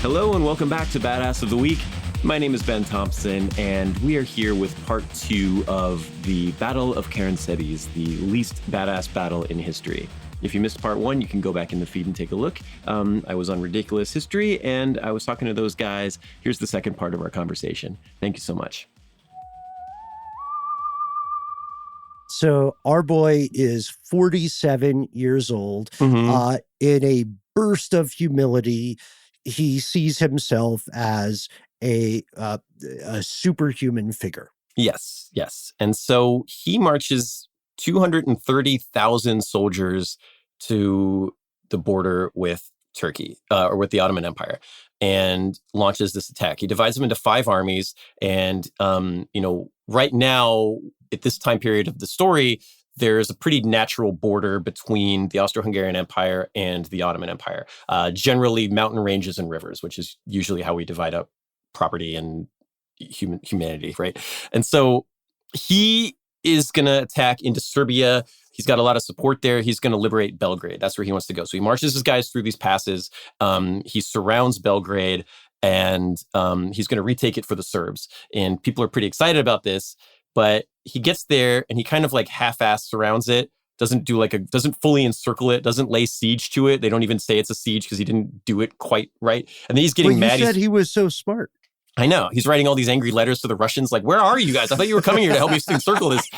Hello and welcome back to Badass of the Week. My name is Ben Thompson, and we are here with part 2 of the Battle of Karansetes, the least badass battle in history. If you missed part 1, you can go back in the feed and take a look. I was on Ridiculous History, and I was talking to those guys. Here's the second part of our conversation. Thank you so much. So our boy is 47 years old. In a burst of humility, he sees himself as a superhuman figure. Yes. And so he marches 230,000 soldiers to the border with Turkey, or with the Ottoman Empire, and launches this attack. He divides them into 5 armies. And, right now, at this time period of the story, there's a pretty natural border between the Austro-Hungarian Empire and the Ottoman Empire. Generally mountain ranges and rivers, which is usually how we divide up property and humanity, right? And so he is going to attack into Serbia. He's got a lot of support there. He's going to liberate Belgrade. That's where he wants to go. So he marches his guys through these passes. He surrounds Belgrade, and he's going to retake it for the Serbs. And people are pretty excited about this. But he gets there and he kind of like half-ass surrounds it, doesn't fully encircle it, doesn't lay siege to it. They don't even say it's a siege because he didn't do it quite right. And then he's getting mad. You said he was so smart. I know. He's writing all these angry letters to the Russians like, where are you guys? I thought you were coming here to help me encircle this.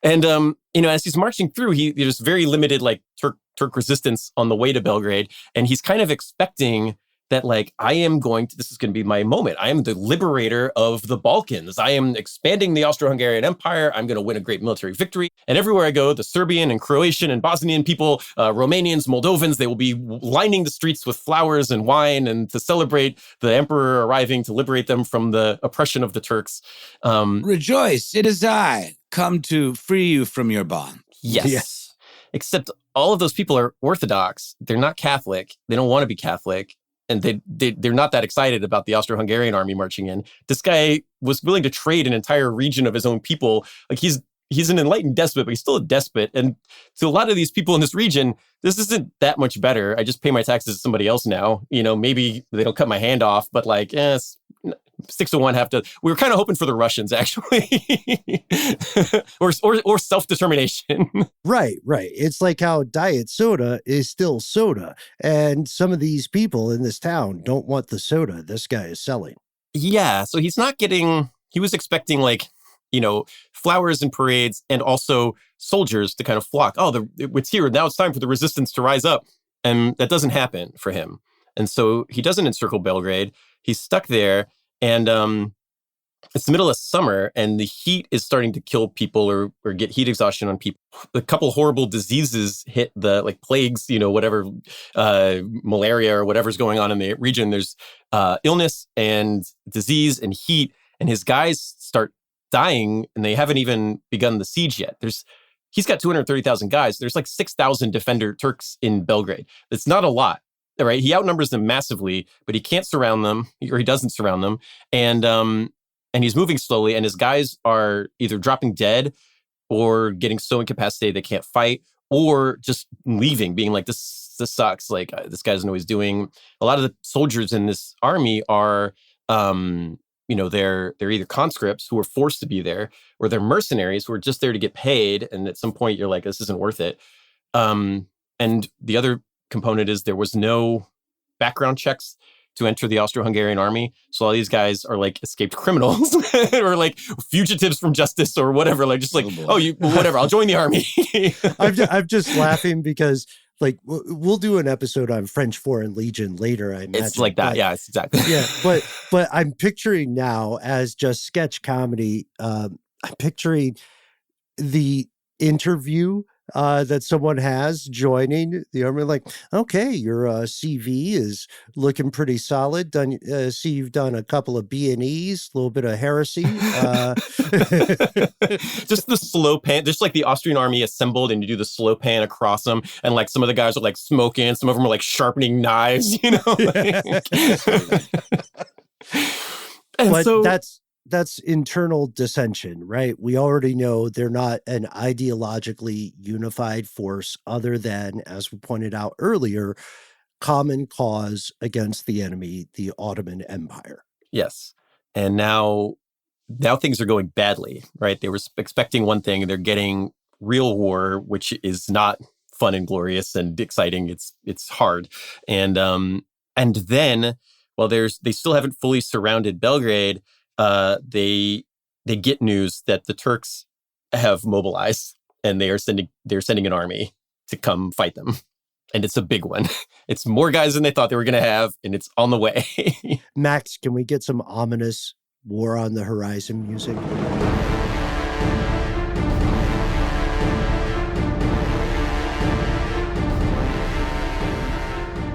And, as he's marching through, there's very limited like Turk resistance on the way to Belgrade. And he's kind of expecting that like, this is going to be my moment. I am the liberator of the Balkans. I am expanding the Austro-Hungarian Empire. I'm going to win a great military victory. And everywhere I go, the Serbian and Croatian and Bosnian people, Romanians, Moldovans, they will be lining the streets with flowers and wine and to celebrate the emperor arriving to liberate them from the oppression of the Turks. Rejoice, it is I, come to free you from your bond. Yes. Except all of those people are Orthodox. They're not Catholic. They don't want to be Catholic. And they're not that excited about the Austro-Hungarian army marching in. This guy was willing to trade an entire region of his own people. Like he's an enlightened despot, but he's still a despot. And to a lot of these people in this region, this isn't that much better. I just pay my taxes to somebody else now. Maybe they don't cut my hand off, but 6 to 1 have to. We were kind of hoping for the Russians, actually, or self-determination. Right. It's like how diet soda is still soda, and some of these people in this town don't want the soda this guy is selling. Yeah, so he's not getting. He was expecting flowers and parades, and also soldiers to kind of flock. Oh, it's here now. It's time for the resistance to rise up, and that doesn't happen for him. And so he doesn't encircle Belgrade. He's stuck there. And it's the middle of summer, and the heat is starting to kill people or get heat exhaustion on people. A couple horrible diseases hit the plagues, whatever, malaria or whatever's going on in the region. There's illness and disease and heat, and his guys start dying, and they haven't even begun the siege yet. He's got 230,000 guys. There's 6,000 defender Turks in Belgrade. It's not a lot. Right, he outnumbers them massively, but he can't surround them, or he doesn't surround them, and he's moving slowly. And his guys are either dropping dead, or getting so incapacitated they can't fight, or just leaving, being like, "This sucks." This guy doesn't know what he's doing. A lot of the soldiers in this army are, they're either conscripts who are forced to be there, or they're mercenaries who are just there to get paid. And at some point, you're like, "This isn't worth it." And the other component is there was no background checks to enter the Austro-Hungarian army. So all these guys are escaped criminals or fugitives from justice or whatever. Whatever, I'll join the army. I'm just laughing because we'll do an episode on French Foreign Legion later, I imagine. It's like that. Yeah, it's exactly. Yeah, but I'm picturing now as just sketch comedy. I'm picturing the interview that someone has joining the army, okay, your CV is looking pretty solid. See you've done a couple of B&Es, a little bit of heresy. Just the slow pan, just like the Austrian army assembled, and you do the slow pan across them, and some of the guys are smoking, some of them are sharpening knives, And but so that's internal dissension, right? We already know they're not an ideologically unified force, other than, as we pointed out earlier, common cause against the enemy, the Ottoman Empire. Yes. And now things are going badly, right? They were expecting one thing, and they're getting real war, which is not fun and glorious and exciting. It's hard. And then, while they still haven't fully surrounded Belgrade, they get news that the Turks have mobilized, and they're sending an army to come fight them. And it's a big one. It's more guys than they thought they were going to have, and it's on the way. Max, can we get some ominous War on the Horizon music?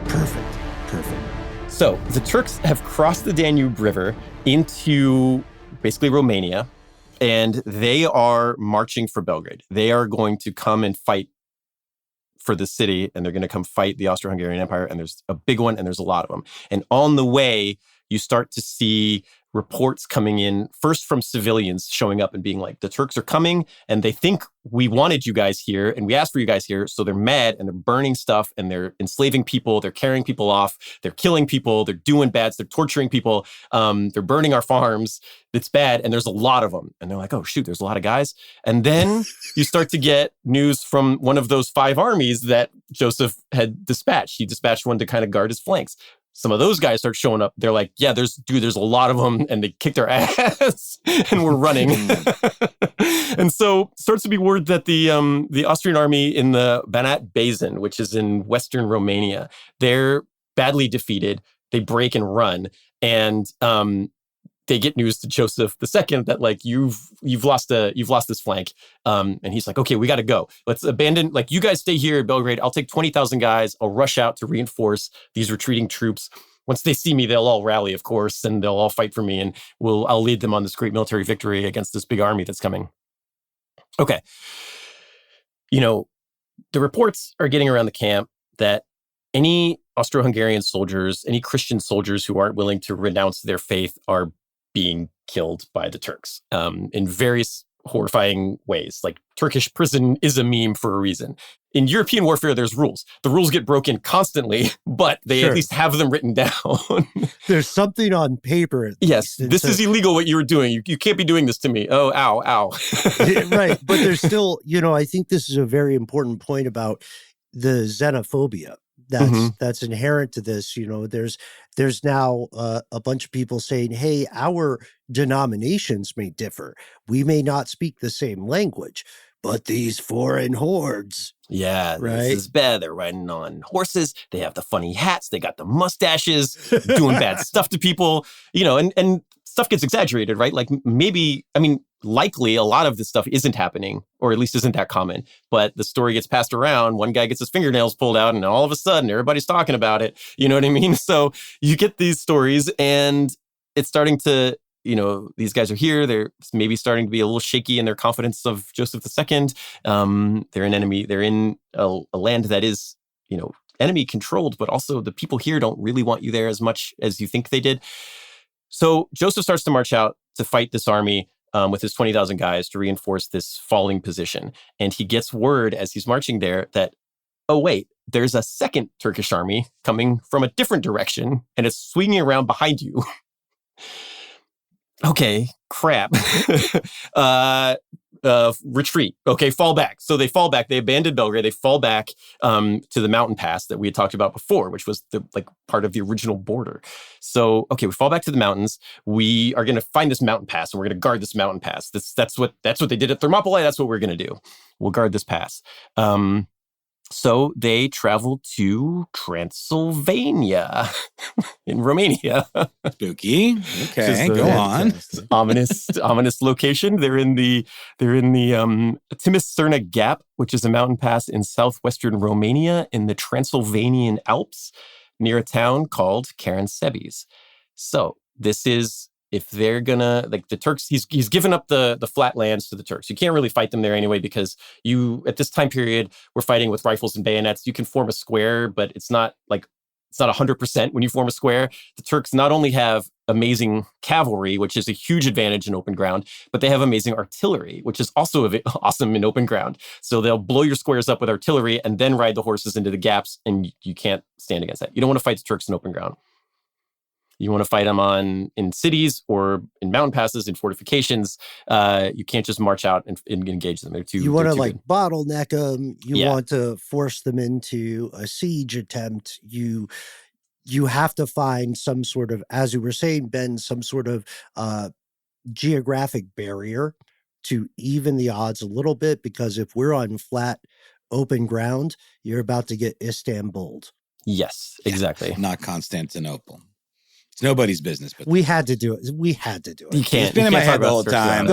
Perfect. So the Turks have crossed the Danube River into basically Romania, and they are marching for Belgrade. They are going to come and fight for the city, and they're going to come fight the Austro-Hungarian Empire, and there's a big one, and there's a lot of them. And on the way, you start to see reports coming in, first from civilians showing up and being like, the Turks are coming, and they think we wanted you guys here, and we asked for you guys here, so they're mad, and they're burning stuff, and they're enslaving people, they're carrying people off, they're killing people, they're doing bad, they're torturing people, they're burning our farms, it's bad, and there's a lot of them. And they're like, oh, shoot, there's a lot of guys. And then you start to get news from one of those 5 armies that Joseph had dispatched. He dispatched one to kind of guard his flanks. Some of those guys start showing up. They're like, yeah, there's a lot of them, and they kicked our ass, and we're running. And so starts to be word that the Austrian army in the Banat Basin, which is in western Romania, they're badly defeated. They break and run, and they get news to Joseph II that like you've lost this flank, and he's like, okay, we got to go. Let's abandon. Like, you guys stay here at Belgrade. I'll take 20,000 guys. I'll rush out to reinforce these retreating troops. Once they see me, they'll all rally, of course, and they'll all fight for me, and I'll lead them on this great military victory against this big army that's coming. Okay, the reports are getting around the camp that any Austro-Hungarian soldiers, any Christian soldiers who aren't willing to renounce their faith are being killed by the Turks in various horrifying ways. Like, Turkish prison is a meme for a reason. In European warfare, there's rules. The rules get broken constantly, but they at least have them written down. There's something on paper. Yes, this is illegal what you were doing. You can't be doing this to me. Oh, ow. Right. But there's still, I think this is a very important point about the xenophobia that's inherent to this. There's now a bunch of people saying, hey, our denominations may differ. We may not speak the same language, but these foreign hordes. Yeah, right? This is bad. They're riding on horses. They have the funny hats. They got the mustaches, doing bad stuff to people, and stuff gets exaggerated, right? Like, likely a lot of this stuff isn't happening, or at least isn't that common. But the story gets passed around. One guy gets his fingernails pulled out, and all of a sudden everybody's talking about it. You know what I mean? So you get these stories, and it's starting to, these guys are here. They're maybe starting to be a little shaky in their confidence of Joseph II. They're an enemy. They're in a land that is, enemy controlled, but also the people here don't really want you there as much as you think they did. So Joseph starts to march out to fight this army with his 20,000 guys to reinforce this falling position. And he gets word as he's marching there that, oh, wait, there's a second Turkish army coming from a different direction, and it's swinging around behind you. Okay, crap. Retreat. Okay, fall back. So they fall back. They abandoned Belgrade. They fall back to the mountain pass that we had talked about before, which was the part of the original border. So, okay, we fall back to the mountains. We are going to find this mountain pass, and we're going to guard this mountain pass. That's what they did at Thermopylae. That's what we're going to do. We'll guard this pass. So they travel to Transylvania in Romania. Spooky. Okay, go on. Ominous location. They're in the Timișoara Gap, which is a mountain pass in southwestern Romania in the Transylvanian Alps, near a town called Caransebeș. So this is, if they're gonna, the Turks, he's given up the flatlands to the Turks. You can't really fight them there anyway, because you, at this time period, we're fighting with rifles and bayonets. You can form a square, but it's not It's not 100% when you form a square. The Turks not only have amazing cavalry, which is a huge advantage in open ground, but they have amazing artillery, which is also awesome in open ground. So they'll blow your squares up with artillery and then ride the horses into the gaps, and you can't stand against that. You don't want to fight the Turks in open ground. You want to fight them in cities or in mountain passes, in fortifications. You can't just march out and engage them. You want to bottleneck them. You want to force them into a siege attempt. You have to find some sort of, as you were saying, Ben, some sort of geographic barrier to even the odds a little bit, because if we're on flat, open ground, you're about to get Istanbul. Yes, exactly. Not Constantinople. It's nobody's business. But we had to do it. You can't. It's been in my head the whole time.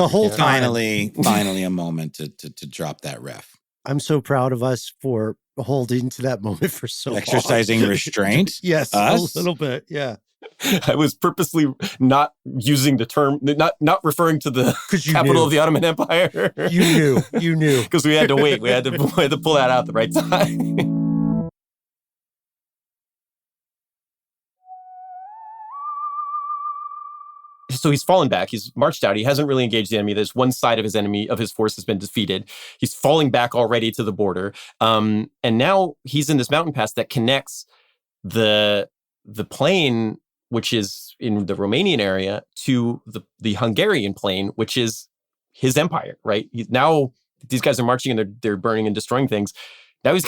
Finally a moment to drop that ref. I'm so proud of us for holding to that moment for so long. Exercising restraint? Yes, us? A little bit, yeah. I was purposely not using the term, not referring to the capital of the Ottoman Empire. You knew. Because we had to wait. We had to pull that out at the right time. So he's fallen back. He's marched out. He hasn't really engaged the enemy. There's one side of his force has been defeated. He's falling back already to the border. And now he's in this mountain pass that connects the plain, which is in the Romanian area, to the Hungarian plain, which is his empire, right? Now these guys are marching and they're burning and destroying things. Now he's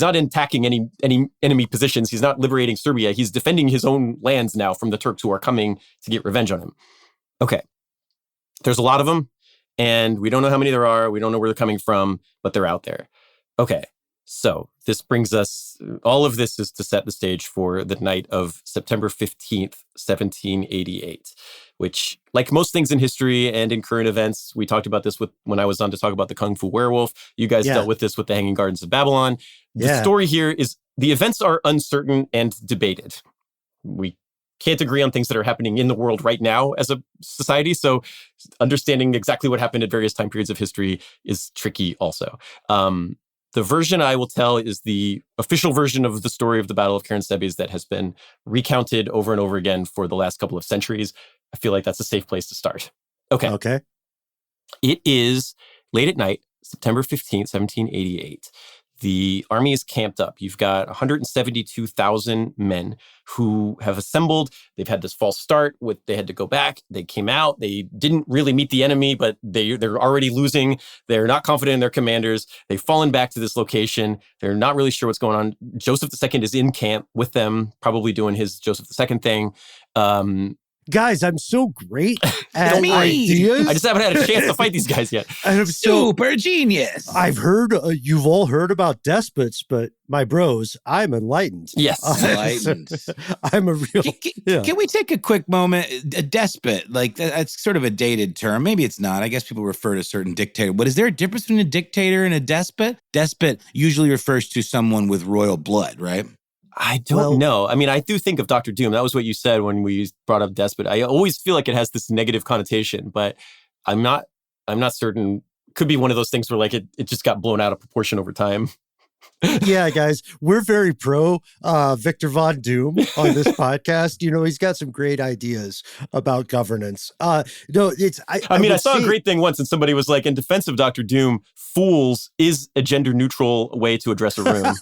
not attacking any enemy positions. He's not liberating Serbia. He's defending his own lands now from the Turks who are coming to get revenge on him. Okay. There's a lot of them, and we don't know how many there are. We don't know where they're coming from, but they're out there. Okay. So this brings us, all of this is to set the stage for the night of September 15th, 1788, which, like most things in history and in current events, we talked about this when I was on to talk about the Kung Fu Werewolf. You guys dealt with this with the Hanging Gardens of Babylon. The story here is the events are uncertain and debated. We can't agree on things that are happening in the world right now as a society. So understanding exactly what happened at various time periods of history is tricky also. The version I will tell is the official version of the story of the Battle of Karansebes that has been recounted over and over again for the last couple of centuries. I feel like that's a safe place to start. Okay. It is late at night, September 15th, 1788. The army is camped up. You've got 172,000 men who have assembled. They've had this false start. They had to go back. They came out. They didn't really meet the enemy, but they're already losing. They're not confident in their commanders. They've fallen back to this location. They're not really sure what's going on. Joseph II is in camp with them, probably doing his Joseph II thing. Guys, I'm so great at ideas. I just haven't had a chance to fight these guys yet. I'm super genius. I've heard, you've all heard about despots, but my bros, I'm enlightened. Yes. Enlightened. I'm a real... Can we take a quick moment? A despot, like that's sort of a dated term. Maybe it's not. I guess people refer to a certain dictator. But is there a difference between a dictator and a despot? Despot usually refers to someone with royal blood, right? I don't know. I mean, I do think of Dr. Doom. That was what you said when we brought up despot. I always feel like it has this negative connotation, but I'm not certain. Could be one of those things where like it just got blown out of proportion over time. Yeah, guys, we're very pro Victor Von Doom on this podcast. You know, he's got some great ideas about governance. I saw a great thing once, and somebody was like, in defense of Dr. Doom, fools is a gender neutral way to address a room.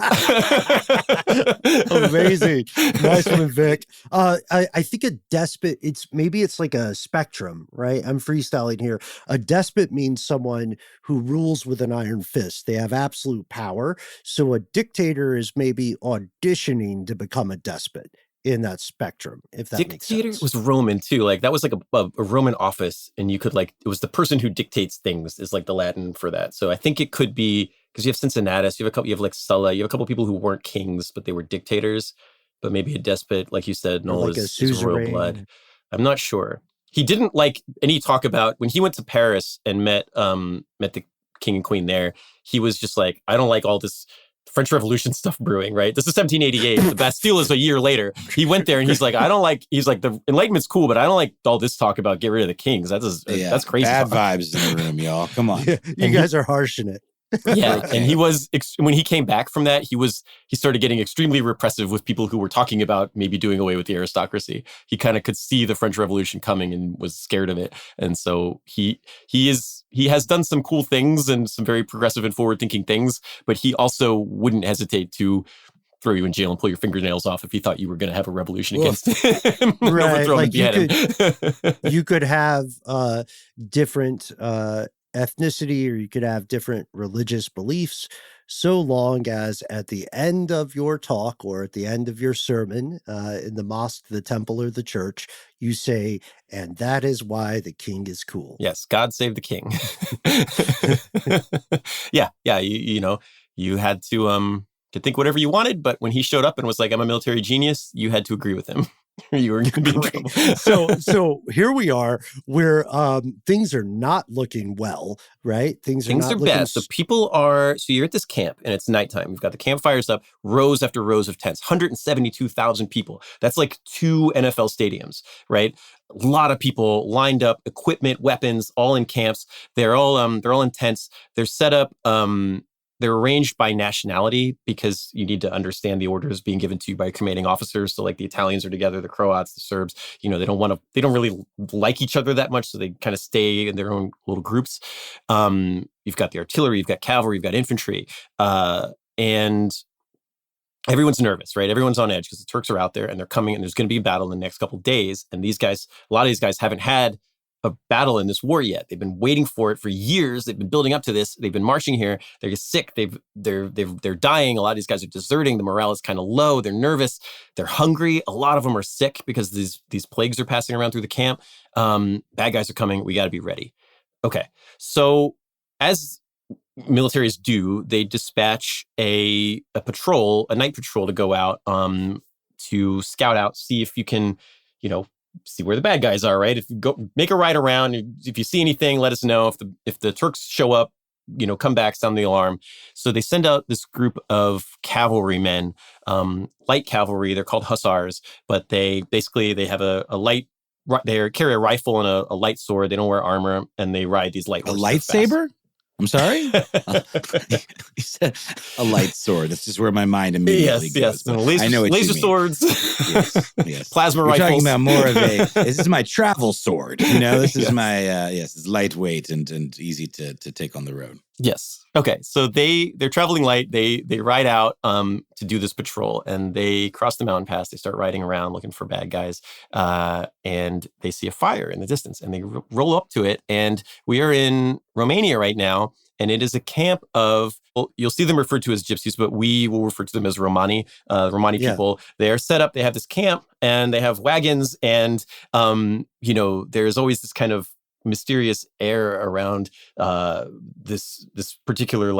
Amazing. Nice one, Vic. I think a despot, it's like a spectrum, right? I'm freestyling here. A despot means someone who rules with an iron fist. They have absolute power. So a dictator is maybe auditioning to become a despot in that spectrum, if that makes sense. Dictator was Roman too. Like that was like a Roman office, and you could it was the person who dictates things is like the Latin for that. So I think it could be, because you have Cincinnatus, you have like Sulla, you have a couple people who weren't kings, but they were dictators. But maybe a despot, like you said, Noel, like is royal blood. I'm not sure. He didn't like any talk about, when he went to Paris and met the king and queen there, he was just like, I don't like all this French Revolution stuff brewing, right? This is 1788. The Bastille is a year later. He went there and he's like, the Enlightenment's cool, but I don't like all this talk about get rid of the kings. That's crazy. Bad vibes in the room, y'all. Come on. You guys are harshing it. Yeah, Okay. and he was when he came back from that, he started getting extremely repressive with people who were talking about maybe doing away with the aristocracy. He kind of could see the French Revolution coming and was scared of it, and so he has done some cool things and some very progressive and forward thinking things, but he also wouldn't hesitate to throw you in jail and pull your fingernails off if he thought you were going to have a revolution against him and Right, overthrow him like and behead him. you could have different ethnicity, or you could have different religious beliefs, so long as at the end of your talk or at the end of your sermon in the mosque, the temple, or the church, you say, "And that is why the king is cool." Yes, God save the king. Yeah, you had to think whatever you wanted, but when he showed up and was like, "I'm a military genius," you had to agree with him. Or you were going to be in trouble. So here we are, where things are not looking well, right? Things are bad. So you're at this camp and it's nighttime. You've got the campfires up, rows after rows of tents, 172,000 people. That's like 2 NFL stadiums, right? A lot of people lined up, equipment, weapons, all in camps. They're all in tents. They're set up. They're arranged by nationality because you need to understand the orders being given to you by commanding officers. So like the Italians are together, the Croats, the Serbs, they don't really like each other that much. So they kind of stay in their own little groups. You've got the artillery, you've got cavalry, you've got infantry. And everyone's nervous, right? Everyone's on edge because the Turks are out there and they're coming and there's going to be a battle in the next couple of days. And a lot of these guys haven't had a battle in this war yet. They've been waiting for it for years. They've been building up to this. They've been marching here. They're sick. They're dying. A lot of these guys are deserting. The morale is kind of low. They're nervous. They're hungry. A lot of them are sick because these plagues are passing around through the camp. Bad guys are coming. We got to be ready. Okay. So as militaries do, they dispatch a night patrol to go out to scout out, see if you can, see where the bad guys are, right? If you go make a ride around, if you see anything, let us know. If the Turks show up, come back, sound the alarm. So they send out this group of cavalrymen, light cavalry. They're called hussars, but they have a light. They carry a rifle and a light sword. They don't wear armor, and they ride these light horses. A lightsaber? I'm sorry? You said a light sword. That's just where my mind immediately goes. Yes. I know what laser you mean. Swords. Yes. Plasma You're rifles. talking about more of this is my travel sword. This is my, it's lightweight and easy to take on the road. Yes. Okay. So they're traveling light. They ride out to do this patrol, and they cross the mountain pass. They start riding around looking for bad guys, and they see a fire in the distance, and they roll up to it. And we are in Romania right now, and it is a camp of, you'll see them referred to as gypsies, but we will refer to them as Romani. Romani people. They are set up. They have this camp, and they have wagons, and there's always this kind of mysterious air around this particular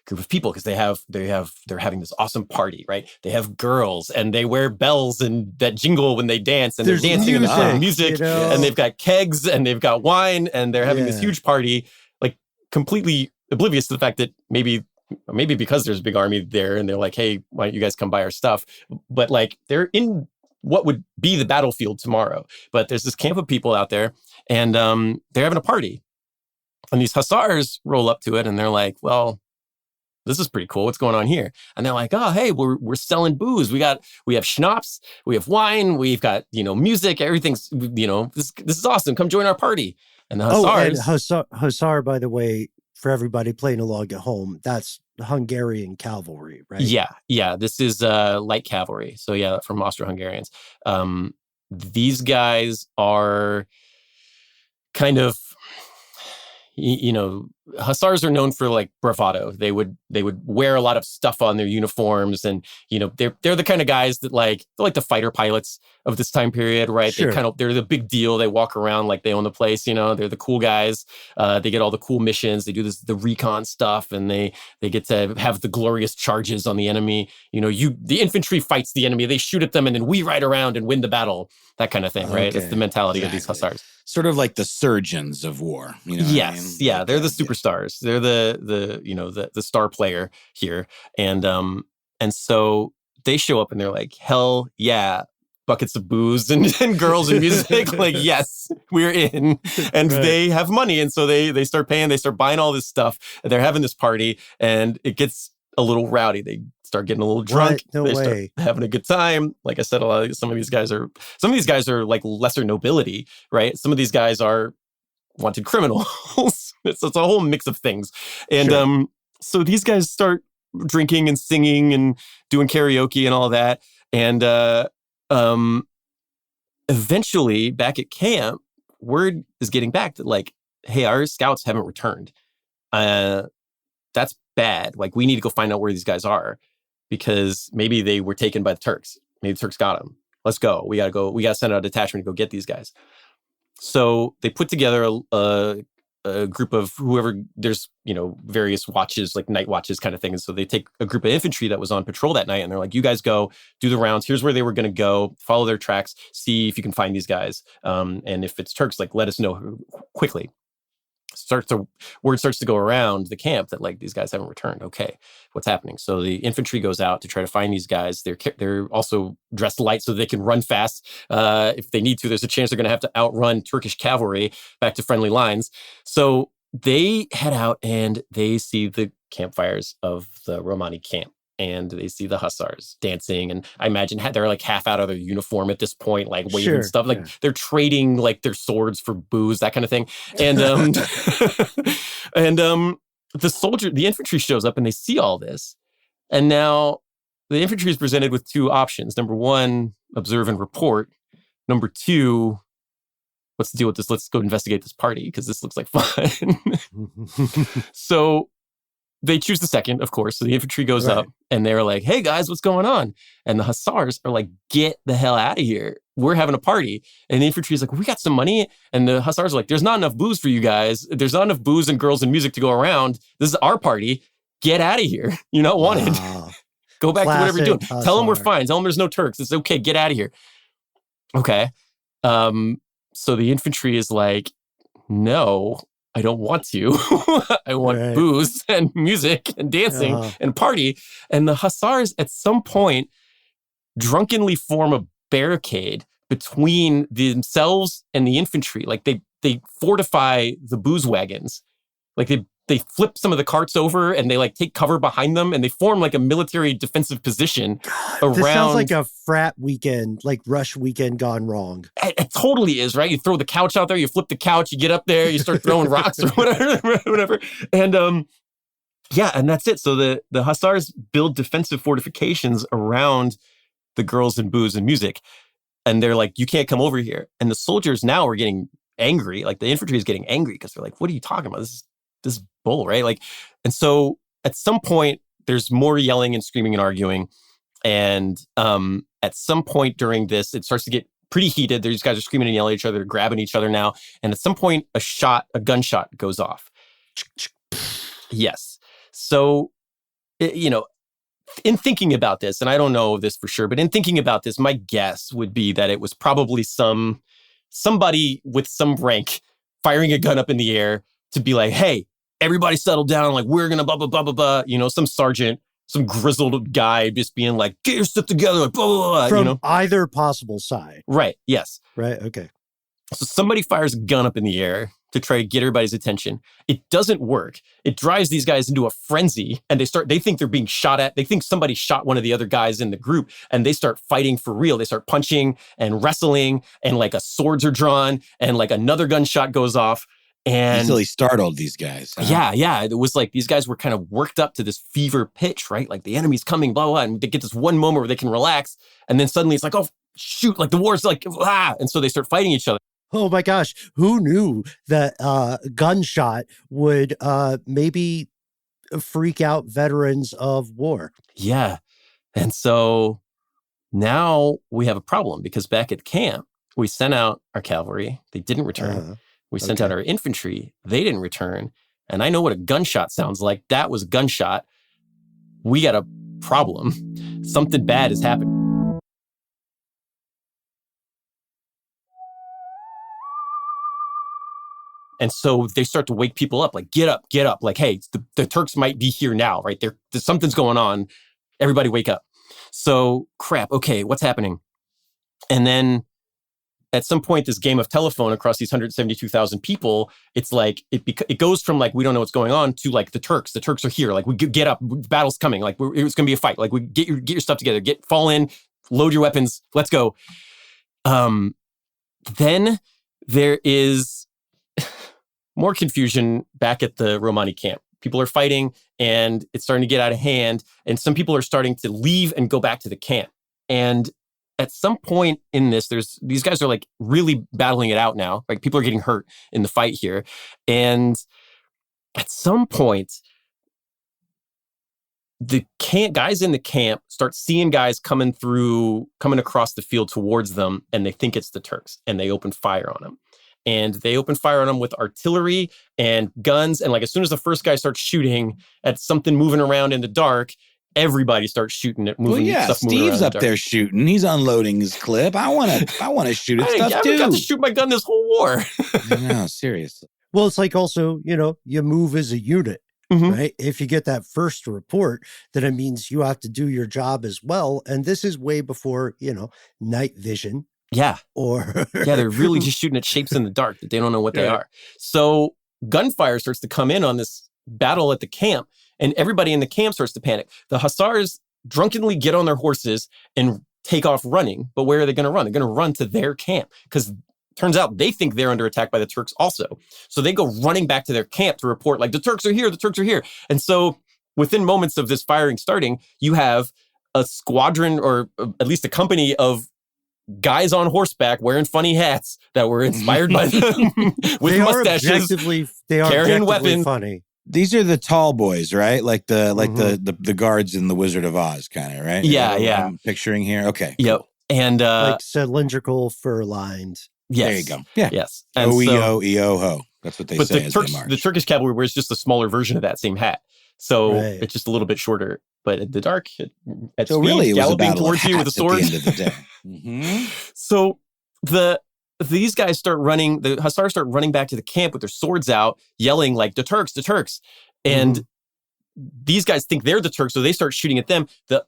group of people, because they're having this awesome party, right? They have girls and they wear bells and that jingle when they dance, and they're dancing and there's music, and they've got kegs and they've got wine, and they're having this huge party, completely oblivious to the fact that maybe because there's a big army there and they're like, hey, why don't you guys come buy our stuff? But they're in what would be the battlefield tomorrow. But there's this camp of people out there, and they're having a party. And these hussars roll up to it, and they're like, well, this is pretty cool. What's going on here? And they're like, oh, hey, we're selling booze. We have schnapps, we have wine, we've got, music, everything's, this is awesome. Come join our party. And the hussars. Hussar, by the way, for everybody playing along at home, that's Hungarian cavalry, right? Yeah. This is light cavalry. So yeah, from Austro-Hungarians. These guys are kind of, hussars are known for bravado. They would wear a lot of stuff on their uniforms, and they're the kind of guys that they're like the fighter pilots of this time period, right? Sure. They're the big deal. They walk around like they own the place. They're the cool guys. They get all the cool missions. They do the recon stuff, and they get to have the glorious charges on the enemy. The infantry fights the enemy. They shoot at them, and then we ride around and win the battle. That kind of thing, right? That's the mentality of these hussars. Sort of like the surgeons of war. Yes, yeah, they're the superstars. They're the star player here, and so they show up and they're like, hell yeah, buckets of booze and girls and music. Like, yes, we're in. And they have money. And so they start paying, they start buying all this stuff. And they're having this party and it gets a little rowdy. They start getting a little drunk. No they way. start having a good time. Like I said, some of these guys are like lesser nobility, right? Some of these guys are wanted criminals. it's a whole mix of things. And so these guys start drinking and singing and doing karaoke and all that. And eventually, back at camp, word is getting back that like, hey, our scouts haven't returned. That's bad. Like, we need to go find out where these guys are because maybe they were taken by the Turks. Maybe the Turks got them. Let's go. We got to send out a detachment to go get these guys. So they put together a group of whoever, there's, various watches, like night watches kind of thing. And so they take a group of infantry that was on patrol that night and they're like, you guys go do the rounds. Here's where they were going to go, follow their tracks, see if you can find these guys. And if it's Turks, like, let us know quickly. Word starts to go around the camp that like these guys haven't returned. Okay, what's happening? So the infantry goes out to try to find these guys. They're also dressed light so they can run fast. If they need to, there's a chance they're going to have to outrun Turkish cavalry back to friendly lines. So they head out and they see the campfires of the Romani camp. And they see the hussars dancing. And I imagine they're like half out of their uniform at this point, like waving stuff. Like they're trading like their swords for booze, that kind of thing. And the infantry shows up and they see all this. And now the infantry is presented with two options. Number one, observe and report. Number two, what's the deal with this? Let's go investigate this party because this looks like fun. So they choose the second, of course. So the infantry goes up and they're like, hey guys, what's going on? And the hussars are like, get the hell out of here. We're having a party. And the infantry is like, we got some money. And the hussars are like, there's not enough booze for you guys. There's not enough booze and girls and music to go around. This is our party. Get out of here. You're not wanted. Wow. Go back to whatever you're doing. Hussar. Tell them we're fine. Tell them there's no Turks. It's okay. Get out of here. Okay. So the infantry is like, no, I don't want to. I want booze and music and dancing and party. And the hussars at some point drunkenly form a barricade between themselves and the infantry. Like they fortify the booze wagons. Like they flip some of the carts over and they like take cover behind them and they form like a military defensive position around. This sounds like a frat weekend, like Rush weekend gone wrong. It totally is, right? You throw the couch out there, you flip the couch, you get up there, you start throwing rocks or whatever. And and that's it. So the hussars build defensive fortifications around the girls and booze and music. And they're like, you can't come over here. And the soldiers now are getting angry. Like the infantry is getting angry because they're like, what are you talking about? This is bull, right? Like, and so at some point there's more yelling and screaming and arguing. And at some point during this, it starts to get pretty heated. These guys are screaming and yelling at each other, grabbing each other now. And at some point, a gunshot goes off. Yes. So, in thinking about this, and I don't know this for sure, but in thinking about this, my guess would be that it was probably somebody with some rank firing a gun up in the air to be like, hey, everybody settle down. Like, we're going to blah, blah, blah, blah, blah. Some sergeant, some grizzled guy just being like, get your stuff together. Like, blah, blah, blah. From either possible side. Right. Yes. Right. Okay. So somebody fires a gun up in the air to try to get everybody's attention. It doesn't work. It drives these guys into a frenzy and they think they're being shot at. They think somebody shot one of the other guys in the group and they start fighting for real. They start punching and wrestling and like swords are drawn and like another gunshot goes off. And easily startled these guys. Huh? Yeah. It was like these guys were kind of worked up to this fever pitch, right? Like the enemy's coming, blah, blah, blah. And they get this one moment where they can relax. And then suddenly it's like, oh, shoot, like the war's like, ah. And so they start fighting each other. Oh my gosh. Who knew that gunshot would maybe freak out veterans of war? Yeah. And so now we have a problem because back at camp, we sent out our cavalry. They didn't return. We sent out our infantry. They didn't return. And I know what a gunshot sounds like. That was a gunshot. We got a problem. Something bad has happened. And so they start to wake people up, like, get up. Like, hey, the Turks might be here now, right? Something's going on. Everybody wake up. So, crap, okay, what's happening? And then at some point, this game of telephone across these 172,000 people, it's like, it goes from like, we don't know what's going on to like the Turks are here. Like, we get up, battle's coming. Like, it's going to be a fight. Like, we get your stuff together, fall in, load your weapons. Let's go. Then there is more confusion back at the Romani camp. People are fighting and it's starting to get out of hand. And some people are starting to leave and go back to the camp. And at some point in this, these guys are like really battling it out now. Like, people are getting hurt in the fight here. And at some point, the guys in the camp start seeing guys coming across the field towards them, and they think it's the Turks, and they open fire on them. And they open fire on them with artillery and guns. And like, as soon as the first guy starts shooting at something moving around in the dark, everybody starts shooting at moving stuff. Steve's up there shooting. He's unloading his clip. I want to shoot at stuff too. I haven't got to shoot my gun this whole war. No, seriously. Well, it's like also, you move as a unit, right? If you get that first report, then it means you have to do your job as well. And this is way before, night vision. Yeah. Or they're really just shooting at shapes in the dark that they don't know what they are. So gunfire starts to come in on this battle at the camp. And everybody in the camp starts to panic. The Hussars drunkenly get on their horses and take off running. But where are they going to run? They're going to run to their camp, because turns out they think they're under attack by the Turks also. So they go running back to their camp to report, like, the Turks are here, the Turks are here. And so within moments of this firing starting, you have a squadron, or at least a company of guys on horseback wearing funny hats that were inspired by them with mustaches, they are carrying weapons. Funny. These are the tall boys, right? Like the guards in the Wizard of Oz, kind of, right? Yeah, yeah. I'm picturing here. Okay. Yep. And like cylindrical fur lines. Yes. There you go. Yeah. Yes. O-E-O-E-O-Ho. That's what they say as they march. The Turkish cavalry wears just a smaller version of that same hat. So it's just a little bit shorter. But in the dark, at speed, really, galloping towards you with a sword. At the end of the day. So these guys start running, the Hussars start running back to the camp with their swords out, yelling like, the Turks, the Turks. And these guys think they're the Turks, so they start shooting at them. The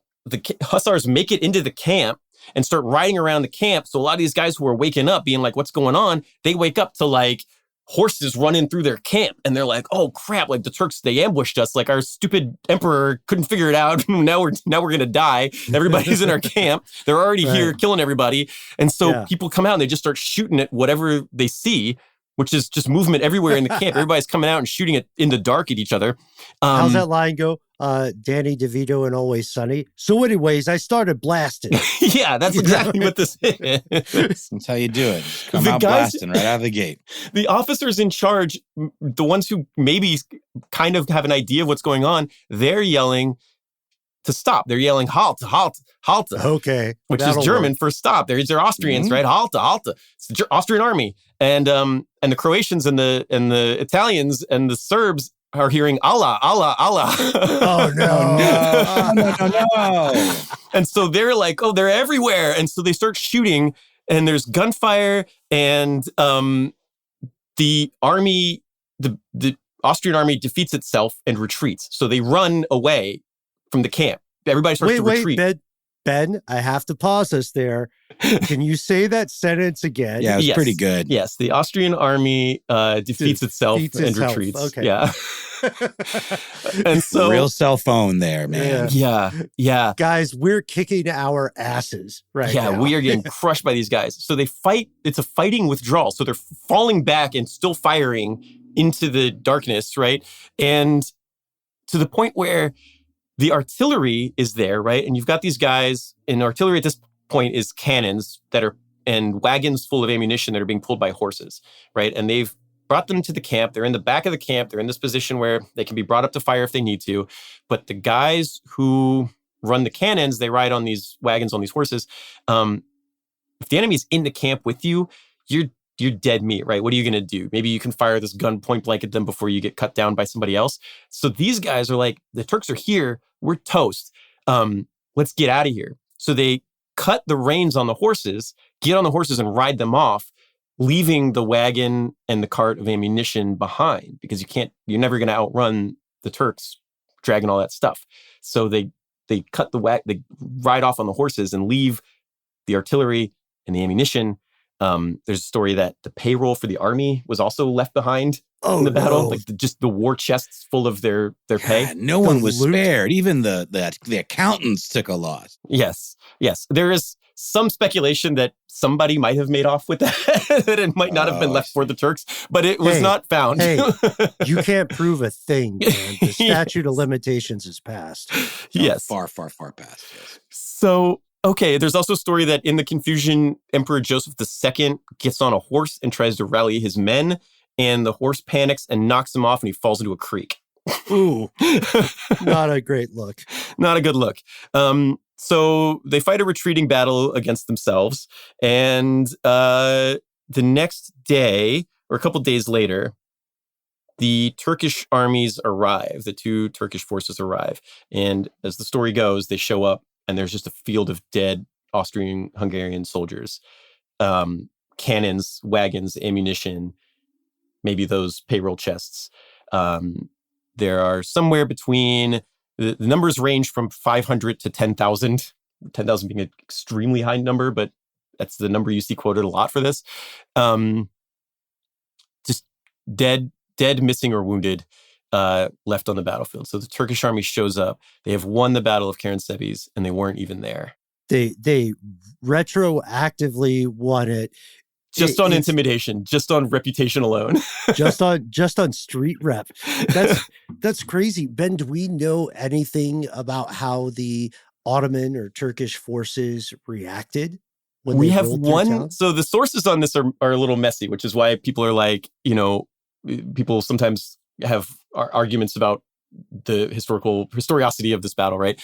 Hussars make it into the camp and start riding around the camp. So a lot of these guys who are waking up being like, what's going on? They wake up to like horses running through their camp. And they're like, oh crap, like the Turks, they ambushed us. Like our stupid emperor couldn't figure it out. now we're going to die. Everybody's in our camp. They're already here killing everybody. And so people come out and they just start shooting at whatever they see, which is just movement everywhere in the camp. Everybody's coming out and shooting it in the dark at each other. How's that line go? Danny DeVito and Always Sunny. So anyways, I started blasting. Yeah, that's exactly what this is. That's how you do it. Come out blasting right out of the gate. The officers in charge, the ones who maybe kind of have an idea of what's going on, they're yelling to stop. They're yelling, halt, halt, halt. Okay. Which is German for stop. They're Austrians, right? Halt, halt. It's the Austrian army. And the Croatians and the Italians and the Serbs are hearing Allah, Allah, Allah. Oh, no. And so they're like, oh, they're everywhere. And so they start shooting, and there's gunfire, and the army, the Austrian army defeats itself and retreats. So they run away from the camp. Everybody starts to retreat. Ben, I have to pause us there. Can you say that sentence again? Yeah, it's pretty good. Yes, the Austrian army defeats itself and retreats. Okay. Yeah. And so real cell phone there, man. Yeah. Guys, we're kicking our asses right now. Yeah, we are getting crushed by these guys. So they fight. It's a fighting withdrawal. So they're falling back and still firing into the darkness, right? And to the point where the artillery is there, right? And you've got these guys, and artillery at this point is cannons and wagons full of ammunition that are being pulled by horses, right? And they've brought them to the camp. They're in the back of the camp. They're in this position where they can be brought up to fire if they need to. But the guys who run the cannons, they ride on these wagons, on these horses. If the enemy's in the camp with you, you're dead meat, right? What are you going to do? Maybe you can fire this gun point blank at them before you get cut down by somebody else. So these guys are like, the Turks are here. We're toast. Let's get out of here. So they cut the reins on the horses, get on the horses and ride them off, leaving the wagon and the cart of ammunition behind, because you're never going to outrun the Turks dragging all that stuff. So they cut they ride off on the horses and leave the artillery and the ammunition. There's a story that the payroll for the army was also left behind in the battle, no. like just the war chests full of their pay. God, no one was spared. Even the accountants took a loss. Yes. There is some speculation that somebody might have made off with that, that it might not have been left for the Turks, but it was not found. Hey, you can't prove a thing, man. The statute of limitations is passed. Yes. Far, far, far past. Yes. So, okay, there's also a story that in the confusion, Emperor Joseph II gets on a horse and tries to rally his men, and the horse panics and knocks him off, and he falls into a creek. Ooh, not a great look. Not a good look. So they fight a retreating battle against themselves. And the next day, or a couple days later, the Turkish armies arrive. The two Turkish forces arrive. And as the story goes, they show up and there's just a field of dead Austrian-Hungarian soldiers. Cannons, wagons, ammunition, maybe those payroll chests. There are somewhere between... The numbers range from 500 to 10,000, 10,000 being an extremely high number, but that's the number you see quoted a lot for this. Just dead, missing, or wounded left on the battlefield. So the Turkish army shows up. They have won the Battle of Karansebes, and they weren't even there. They retroactively won it. Just on intimidation, just on reputation alone. just on street rep. That's crazy. Ben, do we know anything about how the Ottoman or Turkish forces reacted when we they have rolled through one? town? So the sources on this are a little messy, which is why people are like, people sometimes have arguments about the historicity of this battle, right?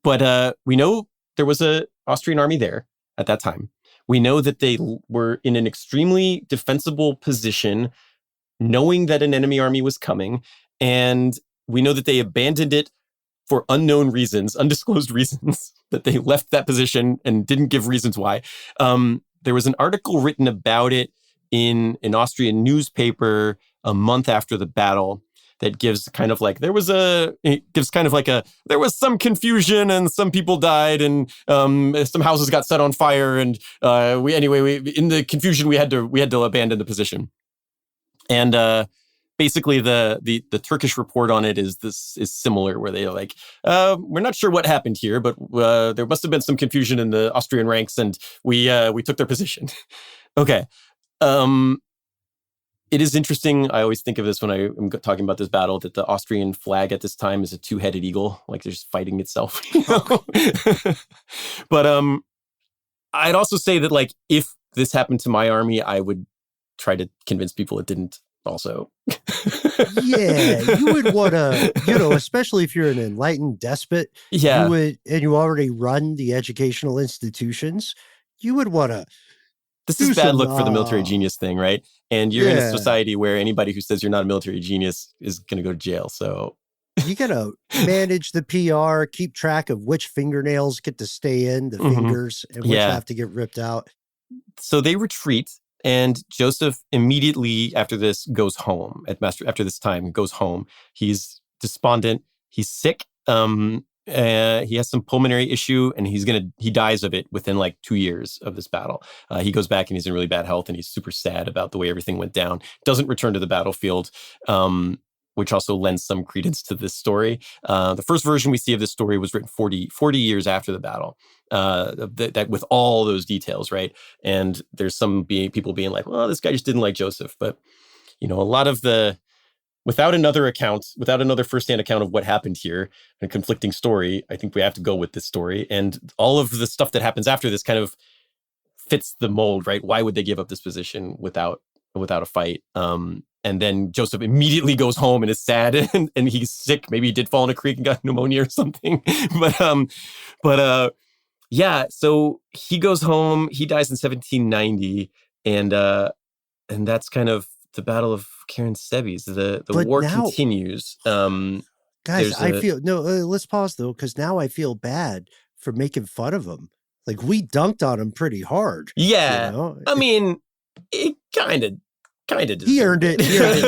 But we know there was an Austrian army there at that time. We know that they were in an extremely defensible position, knowing that an enemy army was coming. And we know that they abandoned it for unknown reasons, undisclosed reasons, that they left that position and didn't give reasons why. There was an article written about it in an Austrian newspaper a month after the battle that gives kind of like, there was some confusion and some people died and some houses got set on fire. And we in the confusion, we had to abandon the position. And basically the Turkish report on it is similar, where they're like, we're not sure what happened here, but there must have been some confusion in the Austrian ranks and we took their position. Okay. It is interesting. I always think of this when I am talking about this battle, that the Austrian flag at this time is a two-headed eagle, like they're just fighting itself. But I'd also say that, like, if this happened to my army, I would try to convince people it didn't also. Yeah, you would want to, especially if you're an enlightened despot, yeah, and you already run the educational institutions, you would want to. This is bad look for the military genius thing, right? And you're in a society where anybody who says you're not a military genius is going to go to jail. So you got to manage the PR, keep track of which fingernails get to stay in the fingers and which have to get ripped out. So they retreat, and Joseph immediately after this goes home. After this time, goes home. He's despondent. He's sick. He has some pulmonary issue, and he dies of it within like 2 years of this battle. He goes back and he's in really bad health, and he's super sad about the way everything went down. Doesn't return to the battlefield, which also lends some credence to this story. The first version we see of this story was written 40 years after the battle, that with all those details, right? And there's people being like, well, this guy just didn't like Joseph. But, a lot of without another firsthand account of what happened here, and a conflicting story, I think we have to go with this story. And all of the stuff that happens after this kind of fits the mold, right? Why would they give up this position without a fight? And then Joseph immediately goes home and is sad and he's sick. Maybe he did fall in a creek and got pneumonia or something. Yeah, so he goes home, he dies in 1790, and that's kind of the Battle of Karansebes. The war continues. Guys, let's pause though, because now I feel bad for making fun of him. Like, we dunked on him pretty hard. Yeah. I mean, it kind of he earned it. He earned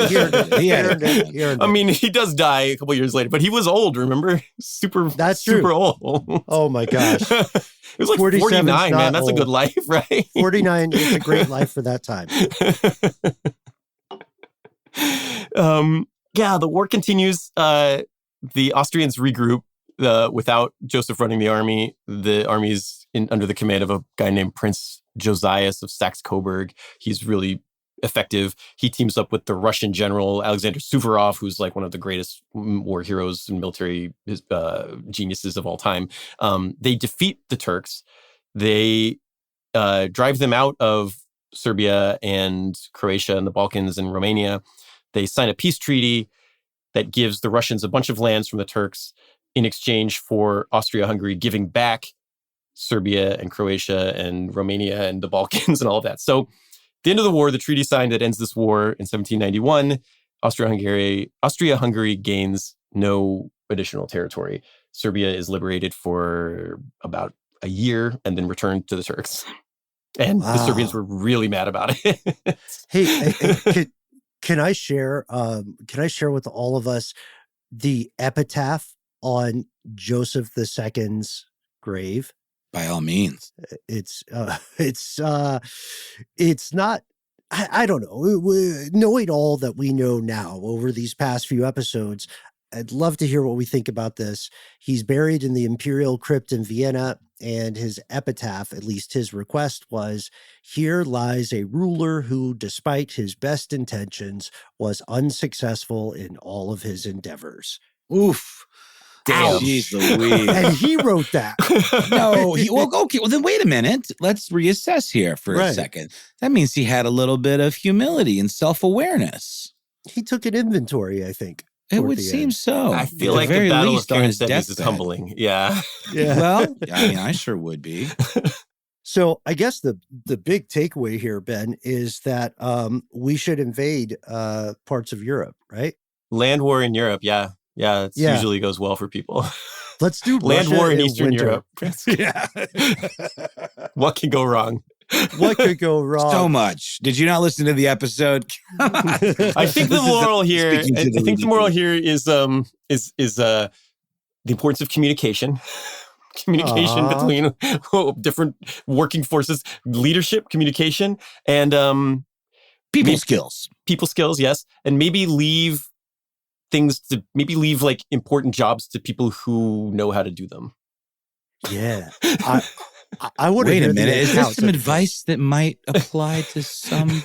it. I mean, he does die a couple years later, but he was old, remember? Super That's super true. old. Oh my gosh. It was like 47's 49, man. not That's a good old. life, right? 49 is a great life for that time. Yeah, the war continues. The Austrians regroup without Joseph running the army. The army's under the command of a guy named Prince Josias of Saxe-Coburg. He's really effective. He teams up with the Russian general Alexander Suvorov, who's like one of the greatest war heroes and military geniuses of all time. They defeat the Turks. They drive them out of Serbia and Croatia and the Balkans and Romania. They sign a peace treaty that gives the Russians a bunch of lands from the Turks in exchange for Austria-Hungary giving back Serbia and Croatia and Romania and the Balkans and all of that. So at the end of the war, the treaty signed that ends this war in 1791. Austria-Hungary gains no additional territory. Serbia is liberated for about a year and then returned to the Turks. And the Serbians were really mad about it. Hey, can I share with all of us the epitaph on Joseph II's grave? By all means. It's not, I don't know. Knowing all that we know now over these past few episodes, I'd love to hear what we think about this. He's buried in the Imperial Crypt in Vienna, and his epitaph, at least his request, was, "Here lies a ruler who, despite his best intentions, was unsuccessful in all of his endeavors." Oof. Damn. Jeez Louise. And he wrote that. No, okay. Well, then wait a minute. Let's reassess here for a second. That means he had a little bit of humility and self-awareness. He took an inventory, I think. It would seem so. I feel like the Battle of Karen Sebes is humbling. Yeah. Well, I mean, I sure would be. So I guess the big takeaway here, Ben, is that we should invade parts of Europe, right? Land war in Europe, yeah. Yeah, it usually goes well for people. Let's do land Russia war in Eastern winter. Europe. Yeah. What could go wrong? What could go wrong? So much. Did you not listen to the episode? I think the moral here. I think the moral here is the importance of communication. Communication between different working forces, leadership, communication, and people skills. People skills, yes, and maybe leave like important jobs to people who know how to do them. Yeah. I would wait a minute. Is this some advice that might apply to some?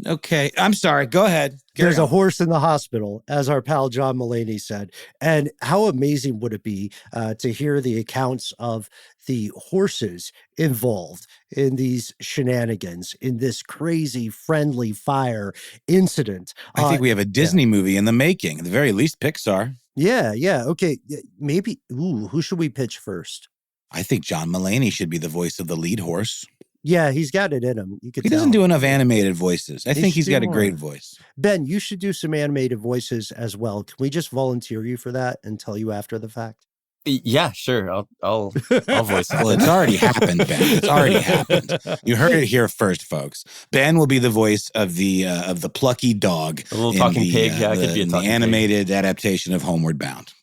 Okay, I'm sorry. Go ahead. There's a horse in the hospital, as our pal John Mulaney said. And how amazing would it be to hear the accounts of the horses involved in these shenanigans, in this crazy friendly fire incident? I think we have a Disney movie in the making, at the very least Pixar. Yeah. Okay. Maybe. Who should we pitch first? I think John Mulaney should be the voice of the lead horse. Yeah, he's got it in him. He doesn't do enough animated voices. I think he's got a great voice. Ben, you should do some animated voices as well. Can we just volunteer you for that and tell you after the fact? Yeah, sure. I'll voice it. Well, it's already happened, Ben. It's already happened. You heard it here first, folks. Ben will be the voice of the plucky dog. A little talking pig. Yeah, I could be a talking animated adaptation of Homeward Bound.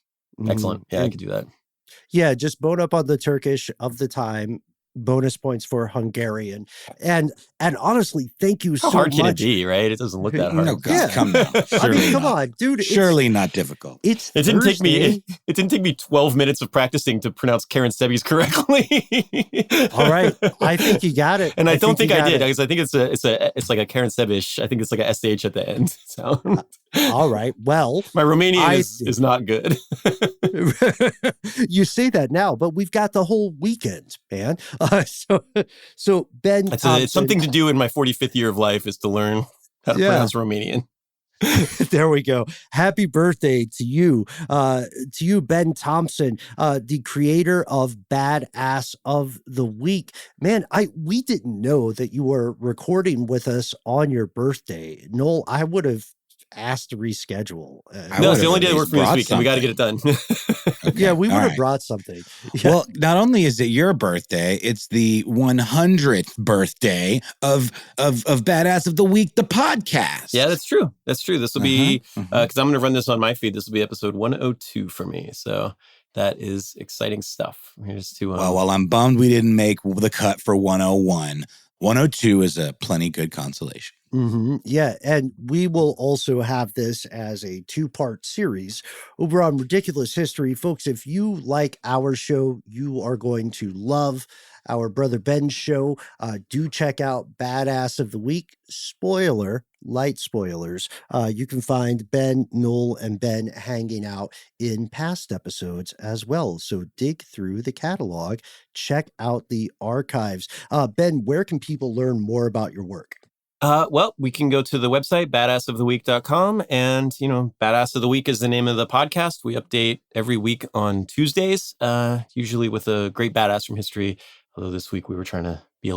Excellent. Yeah, I could do that. Yeah, just bone up on the Turkish of the time. Bonus points for Hungarian. And honestly, thank you so much. How hard can it be, right? It doesn't look that hard. No, God, come on. Come on, dude. Surely not difficult. It didn't take me 12 minutes of practicing to pronounce Karen Sebes correctly. All right. I think you got it. And I don't think I did, because I think it's like a Karen Sebish. I think it's like a SH at the end. So all right. Well, my Romanian is not good. You say that now, but we've got the whole weekend, man. So Ben, it's something to do in my 45th year of life is to learn how to pronounce Romanian. There we go. Happy birthday to you, Ben Thompson, the creator of Badass of the Week. Man, we didn't know that you were recording with us on your birthday. Noel, I would have asked to reschedule. No, it's the only day that worked for me this week, and we got to get it done. Okay. Yeah, we would have brought something. Yeah. Well, not only is it your birthday, it's the 100th birthday of Badass of the Week, the podcast. Yeah, that's true. That's true. This will be, because I'm going to run this on my feed, this will be episode 102 for me. So That is exciting stuff. Here's to well, I'm bummed we didn't make the cut for 101. 102 is a plenty good consolation. Mm-hmm. Yeah, and we will also have this as a 2-part series over on Ridiculous History. Folks, if you like our show, you are going to love our brother Ben's show. Do check out Badass of the Week. Spoiler, light spoilers. You can find Ben, Noel, and Ben hanging out in past episodes as well. So dig through the catalog, check out the archives. Ben, where can people learn more about your work? Well, we can go to the website, badassoftheweek.com. And, Badass of the Week is the name of the podcast. We update every week on Tuesdays, usually with a great badass from history. Although this week we were trying to have a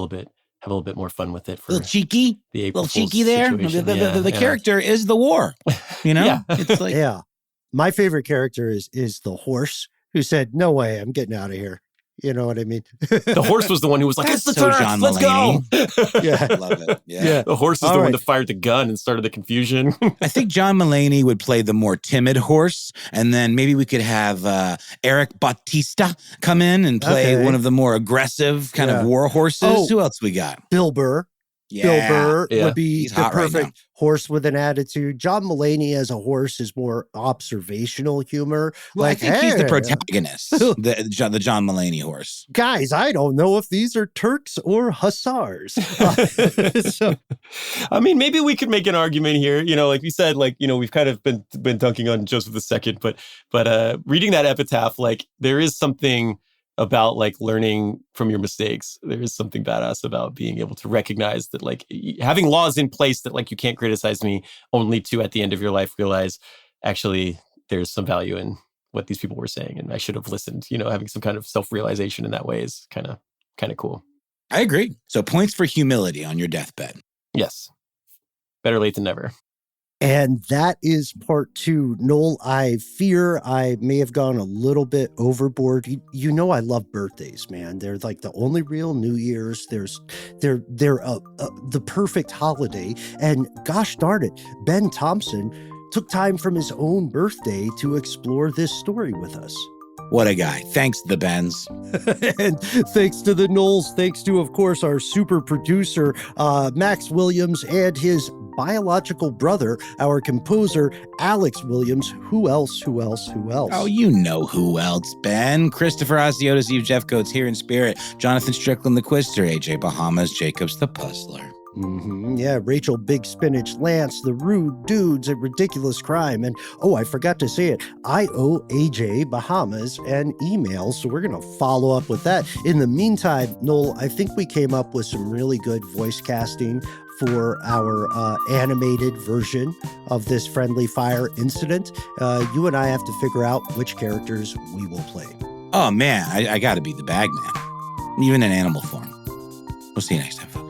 little bit more fun with it. For a little cheeky. The April little cheeky there. The character is the war. Yeah. It's like, yeah. My favorite character is the horse who said, "No way, I'm getting out of here." You know what I mean? The horse was the one who was like, "It's the Turks, John let's Mulaney. go." Yeah. I love it. Yeah. The horse is the one that fired the gun and started the confusion. I think John Mulaney would play the more timid horse, and then maybe we could have Eric Bautista come in and play one of the more aggressive kind of war horses. Who else we got? Bill Burr. Yeah. Bill Burr would be the perfect horse with an attitude. John Mulaney as a horse is more observational humor. Well, I think he's the protagonist, the John Mulaney horse. Guys, I don't know if these are Turks or Hussars. So, I mean, maybe we could make an argument here. Like we said, we've kind of been dunking on Joseph II, but reading that epitaph, there is something about learning from your mistakes. There is something badass about being able to recognize that having laws in place that you can't criticize me, only to at the end of your life realize actually there's some value in what these people were saying and I should have listened. Having some kind of self-realization in that way is kind of cool. I agree. So points for humility on your deathbed. Yes. Better late than never. And that is part 2. Noel, I fear I may have gone a little bit overboard. You know I love birthdays, man. They're like the only real New Year's. They're the perfect holiday. And gosh darn it, Ben Thompson took time from his own birthday to explore this story with us. What a guy. Thanks to the Bens. And thanks to the Knowles. Thanks to, of course, our super producer, Max Williams, and his biological brother, our composer, Alex Williams. Who else? Oh, you know who else, Ben. Christopher Asiotis, Eve Jeff Coates here in spirit. Jonathan Strickland, the Quister. AJ Bahamas, Jacobs, the Puzzler. Mm-hmm. Yeah, Rachel Big Spinach, Lance, the Rude Dudes at Ridiculous Crime. And, I forgot to say it, I owe AJ Bahamas an email, so we're going to follow up with that. In the meantime, Noel, I think we came up with some really good voice casting for our animated version of this friendly fire incident. You and I have to figure out which characters we will play. Oh, man, I got to be the Bagman, even in animal form. We'll see you next time, folks.